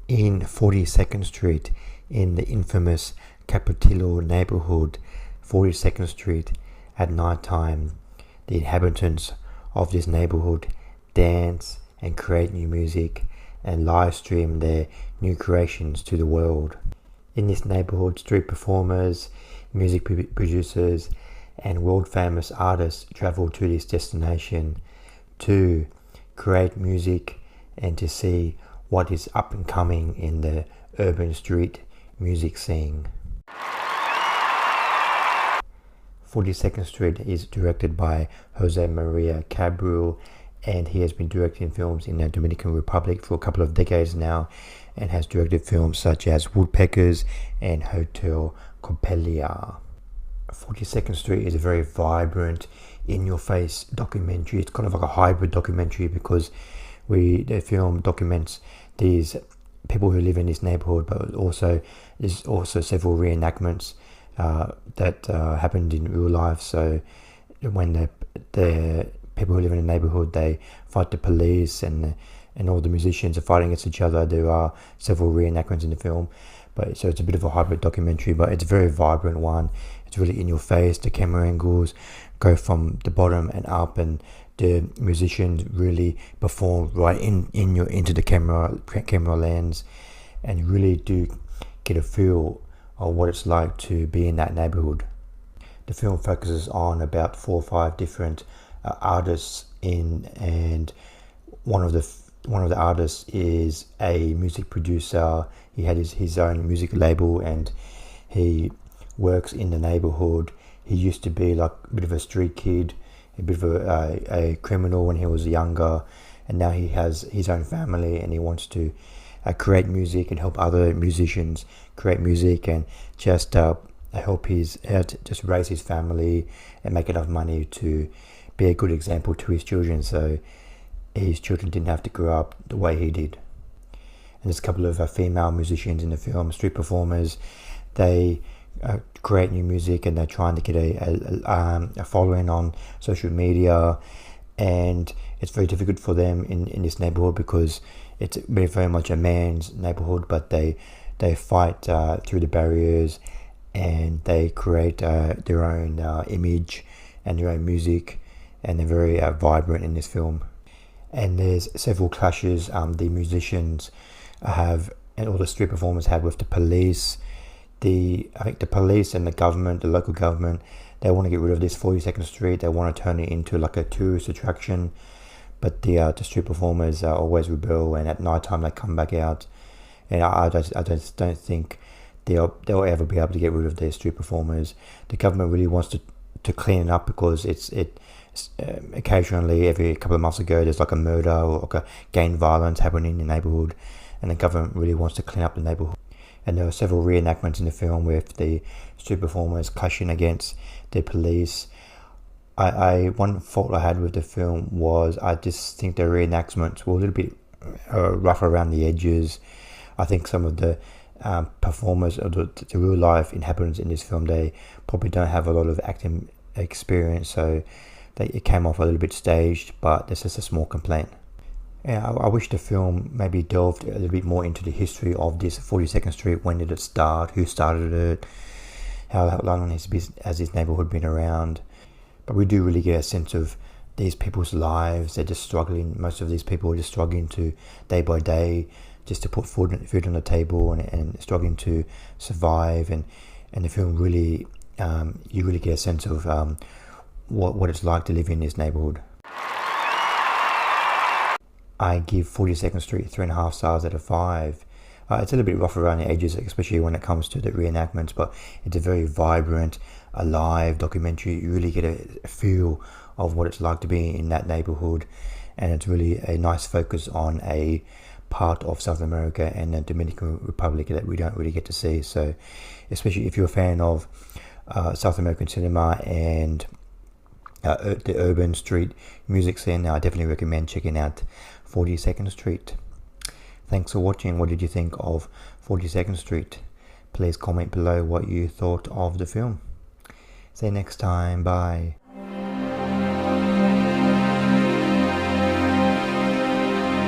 In 42nd Street, in the infamous Capitolo neighborhood, 42nd Street, at night time, the inhabitants of this neighborhood dance and create new music and live stream their new creations to the world. In this neighborhood, street performers, music producers, and world famous artists travel to this destination to create music and to see what is up and coming in the urban street music scene. 42nd Street is directed by Jose Maria Cabril, and he has been directing films in the Dominican Republic for a couple of decades now, and has directed films such as Woodpeckers and Hotel Coppelia. 42nd Street is a very vibrant, in-your-face documentary. It's kind of like a hybrid documentary because the film documents these people who live in this neighborhood, but there's also several reenactments that happened in real life. So when the people who live in the neighborhood, they fight the police and all the musicians are fighting against each other. There are several reenactments in the film, but so it's a bit of a hybrid documentary, but it's a very vibrant one. It's really in your face. The camera angles go from the bottom and up, and the musicians really perform right into the camera lens, and you really do get a feel of what it's like to be in that neighborhood. The film focuses on about 4 or 5 different artists and one of the artists is a music producer. He had his own music label, and he works in the neighborhood. He used to be like a bit of a street kid, a bit of a criminal when he was younger, and now he has his own family, and he wants to create music and help other musicians create music, and just help just raise his family and make enough money to be a good example to his children, so his children didn't have to grow up the way he did. And there's a couple of female musicians in the film, street performers. They create new music, and they're trying to get a following on social media, and it's very difficult for them in this neighborhood because it's very much a man's neighborhood, but they fight through the barriers, and they create their own image and their own music, and they're very vibrant in this film. And there's several clashes the musicians have, and all the street performers have, with the police. I think the police and the government, the local government, they want to get rid of this 42nd Street. They want to turn it into like a tourist attraction, but the street performers always rebel, and at night time they come back out. And I just don't think they'll ever be able to get rid of their street performers. The government really wants to clean it up because it's occasionally, every couple of months ago, there's like a murder or like a gang violence happening in the neighborhood, and the government really wants to clean up the neighborhood. And there are several reenactments in the film with the street performers clashing against the police. One fault I had with the film was I just think the reenactments were a little bit rough around the edges. I think some of the performers, or the real life inhabitants in this film, they probably don't have a lot of acting experience, so it came off a little bit staged, but this is a small complaint. Yeah, I wish the film maybe delved a little bit more into the history of this 42nd Street. When did it start? Who started it? How long has this neighborhood been around? But we do really get a sense of these people's lives. They're just struggling. Most of these people are just struggling to, day by day, just to put food on the table, and struggling to survive. And the film really, you really get a sense of what it's like to live in this neighborhood. I give 42nd Street 3.5 stars out of 5. It's a little bit rough around the edges, especially when it comes to the reenactments, but it's a very vibrant, alive documentary. You really get a feel of what it's like to be in that neighborhood, and it's really a nice focus on a part of South America and the Dominican Republic that we don't really get to see. So especially if you're a fan of South American cinema and the urban street music scene, I definitely recommend checking out 42nd Street. Thanks for watching. What did you think of 42nd Street? Please comment below what you thought of the film. See you next time. Bye.